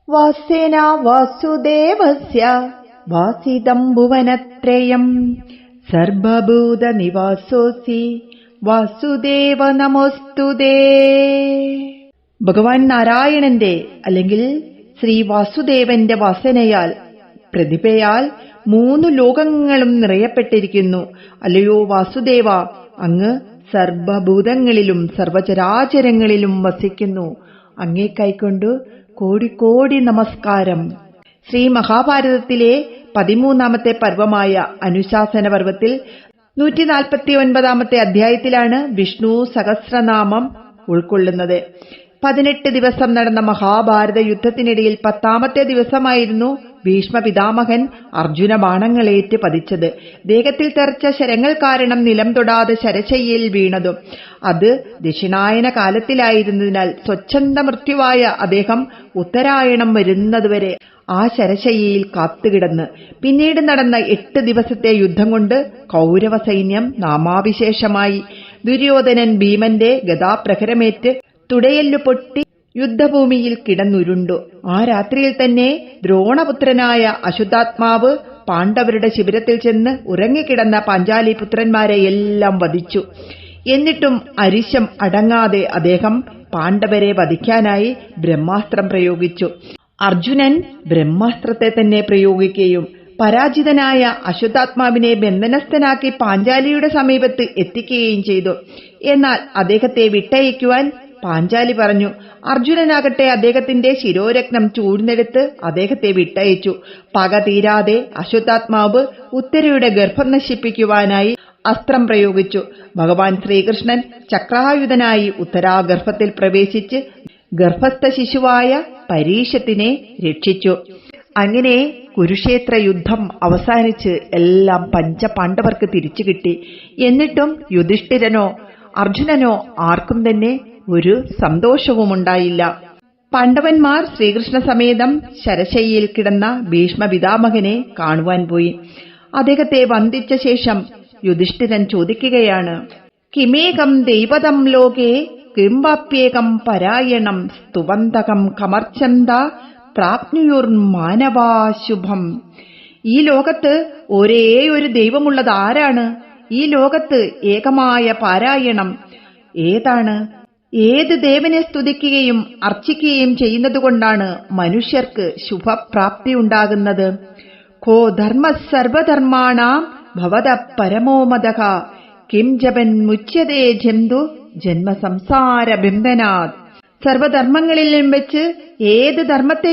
വാസ്യേന വാസുദേവസ്യ വാസിതം ഭുവനത്രയം സർവഭൂത നിവാസോസി വാസുദേവ നമോസ്തുതേ. ഭഗവാൻ നാരായണന്റെ അല്ലെങ്കിൽ ശ്രീ വാസുദേവന്റെ വാസനയാൽ പ്രതിഭയാൽ 3 ലോകങ്ങളും നിറയപ്പെട്ടിരിക്കുന്നു. അല്ലയോ വാസുദേവ, അങ്ങ് സർവഭൂതങ്ങളിലും സർവചരാചരങ്ങളിലും വസിക്കുന്നു. അങ്ങേ കൈക്കൊണ്ടു കോടി കോടി നമസ്കാരം. ശ്രീ മഹാഭാരതത്തിലെ 13ാമത്തെ പർവമായ അനുശാസന പർവത്തിൽ 149ാമത്തെ അധ്യായത്തിലാണ് വിഷ്ണു സഹസ്രനാമം ഉൾക്കൊള്ളുന്നത്. 18 ദിവസം നടന്ന മഹാഭാരത യുദ്ധത്തിനിടയിൽ 10ാമത്തെ ദിവസമായിരുന്നു ഭീഷ്മ പിതാമഹൻ അർജുന ബാണങ്ങളേറ്റ് പതിച്ചത്. ദേഹത്തിൽ തെറിച്ച ശരങ്ങൾ കാരണം നിലം തൊടാതെ ശരശയ്യയിൽ വീണതും. അത് ദക്ഷിണായന കാലത്തിലായിരുന്നതിനാൽ സ്വച്ഛന്ത മൃത്യുവായ അദ്ദേഹം ഉത്തരായണം വരുന്നതുവരെ ആ ശരശയ്യയിൽ കാത്തുകിടന്ന്. പിന്നീട് നടന്ന 8 ദിവസത്തെ യുദ്ധം കൊണ്ട് കൗരവ സൈന്യം നാമാവിശേഷമായി. ദുര്യോധനൻ ഭീമന്റെ ഗദാപ്രഹരമേറ്റ് തുടയെല്ലു പൊട്ടി യുദ്ധഭൂമിയിൽ കിടന്നുരുണ്ടു. ആ രാത്രിയിൽ തന്നെ ദ്രോണപുത്രനായ അശുദ്ധാത്മാവ് പാണ്ഡവരുടെ ശിബിരത്തിൽ ചെന്ന് ഉറങ്ങിക്കിടന്ന പാഞ്ചാലി പുത്രന്മാരെ എല്ലാം വധിച്ചു. എന്നിട്ടും അരിശം അടങ്ങാതെ അദ്ദേഹം പാണ്ഡവരെ വധിക്കാനായി ബ്രഹ്മാസ്ത്രം പ്രയോഗിച്ചു. അർജുനൻ ബ്രഹ്മാസ്ത്രത്തെ തന്നെ പ്രയോഗിക്കുകയും പരാജിതനായ അശുദ്ധാത്മാവിനെ ബന്ധനസ്ഥനാക്കി പാഞ്ചാലിയുടെ സമീപത്ത് എത്തിക്കുകയും ചെയ്തു. എന്നാൽ അദ്ദേഹത്തെ വിട്ടയക്കുവാൻ പാഞ്ചാലി പറഞ്ഞു. അർജുനനാകട്ടെ അദ്ദേഹത്തിന്റെ ശിരോരത്നം ചൂഴ്ന്നെടുത്ത് അദ്ദേഹത്തെ വിട്ടയച്ചു. പക തീരാതെ അശുദ്ധാത്മാവ് ഉത്തരയുടെ ഗർഭം നശിപ്പിക്കുവാനായി അസ്ത്രം പ്രയോഗിച്ചു. ഭഗവാൻ ശ്രീകൃഷ്ണൻ ചക്രായുധനായി ഉത്തരാഗർഭത്തിൽ പ്രവേശിച്ച് ഗർഭസ്ഥ ശിശുവായ പരീക്ഷത്തിനെ രക്ഷിച്ചു. അങ്ങനെ കുരുക്ഷേത്ര യുദ്ധം അവസാനിച്ച് എല്ലാം പഞ്ചപാണ്ഡവർക്ക് തിരിച്ചു കിട്ടി. എന്നിട്ടും യുധിഷ്ഠിരനോ അർജുനനോ ആർക്കും തന്നെ ഒരു സന്തോഷവുമുണ്ടായില്ല. പാണ്ഡവന്മാർ ശ്രീകൃഷ്ണ സമേതം ശരശയ്യയിൽ കിടന്ന ഭീഷ്മ പിതാമഹനെ കാണുവാൻ പോയി. അദ്ദേഹത്തെ വന്ദിച്ച ശേഷം യുധിഷ്ഠിരൻ ചോദിക്കുകയാണ്, കിമേകം ദൈവതം ലോകേ കിംവാപ്യേകം പരായണം സ്തുവന്തകം കമർച്ചന്ത പ്രാപ്നുയുർമാനവാശുഭം. ഈ ലോകത്ത് ഒരേ ഒരു ദൈവമുള്ളത് ആരാണ്? ഈ ലോകത്ത് ഏകമായ പാരായണം ഏതാണ്? ഏത് ദേവനെ സ്തുതിക്കുകയും അർച്ചിക്കുകയും ചെയ്യുന്നതുകൊണ്ടാണ് മനുഷ്യർക്ക് ശുഭപ്രാപ്തി ഉണ്ടാകുന്നത്? കോ ധർമ്മ സർവധർമാണാം ഭവത പരമോമദഃ കിം ജപൻ മുച്യതേ ജന്തു ജന്മ സംസാര ബന്ധനാത്. സർവധർമ്മങ്ങളിലും വെച്ച് ഏത് ധർമ്മത്തെ